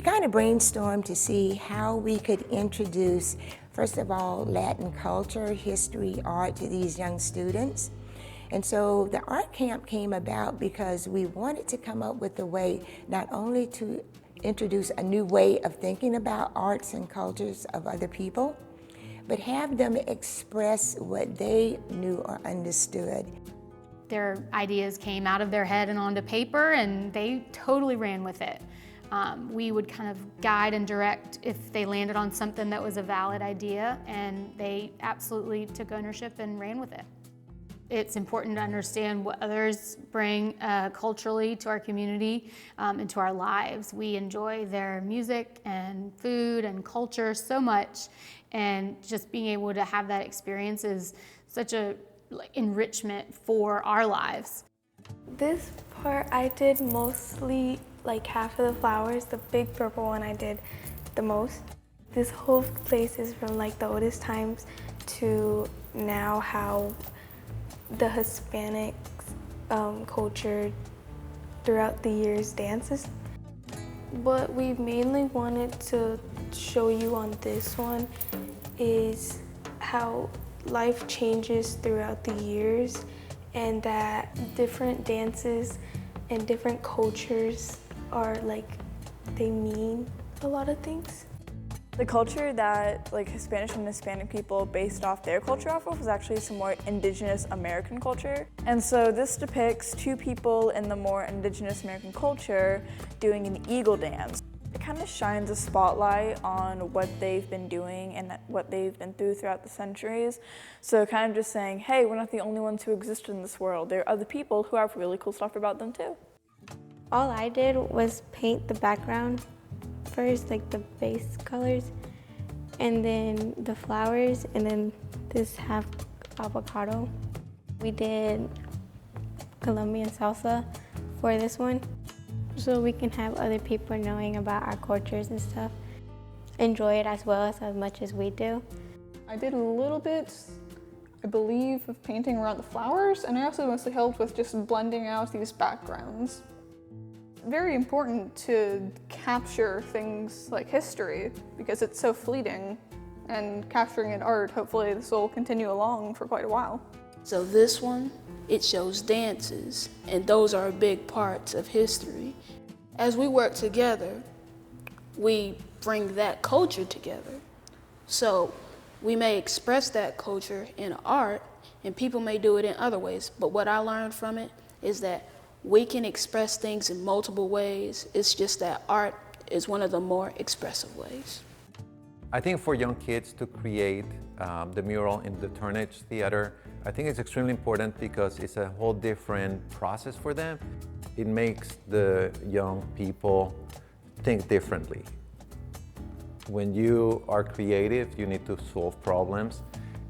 We kind of brainstormed to see how we could introduce, first of all, Latin culture, history, art to these young students. And so the art camp came about because we wanted to come up with a way not only to introduce a new way of thinking about arts and cultures of other people, but have them express what they knew or understood. Their ideas came out of their head and onto paper, and they totally ran with it. We would kind of guide and direct if they landed on something that was a valid idea, and they absolutely took ownership and ran with it. It's important to understand what others bring culturally to our community and to our lives. We enjoy their music and food and culture so much, and just being able to have that experience is such a enrichment for our lives. This part I did mostly like half of the flowers. The big purple one I did the most. This whole place is from like the oldest times to now, how the Hispanic culture throughout the years dances. What we mainly wanted to show you on this one is how life changes throughout the years, and that different dances and different cultures are like, they mean a lot of things. The culture that Spanish and Hispanic people based off their culture off of was actually some more indigenous American culture. And so this depicts two people in the more indigenous American culture doing an eagle dance. It kind of shines a spotlight on what they've been doing and what they've been through throughout the centuries. So kind of just saying, hey, we're not the only ones who exist in this world. There are other people who have really cool stuff about them too. All I did was paint the background first, like the base colors, and then the flowers, and then this half avocado. We did Colombian salsa for this one, so we can have other people knowing about our cultures and stuff, enjoy it as well as much as we do. I did a little bit, I believe, of painting around the flowers, and I also mostly helped with just blending out these backgrounds. Very important to capture things like history because it's so fleeting, and capturing in art, hopefully this will continue along for quite a while. So this one, it shows dances, and those are big parts of history. As we work together, we bring that culture together. So we may express that culture in art, and people may do it in other ways, but what I learned from it is that we can express things in multiple ways. It's just that art is one of the more expressive ways. I think for young kids to create the mural in the Turnage Theater, I think it's extremely important because it's a whole different process for them. It makes the young people think differently. When you are creative, you need to solve problems.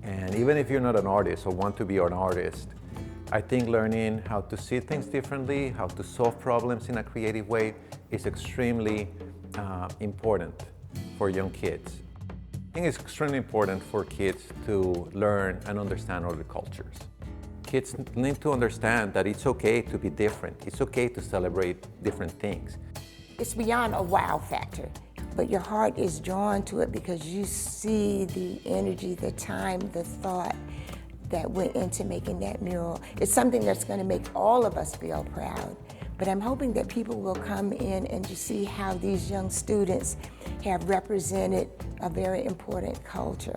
And even if you're not an artist or want to be an artist, I think learning how to see things differently, how to solve problems in a creative way is extremely important for young kids. I think it's extremely important for kids to learn and understand other cultures. Kids need to understand that it's okay to be different. It's okay to celebrate different things. It's beyond a wow factor, but your heart is drawn to it because you see the energy, the time, the thought that went into making that mural. It's something that's going to make all of us feel proud. But I'm hoping that people will come in and just see how these young students have represented a very important culture.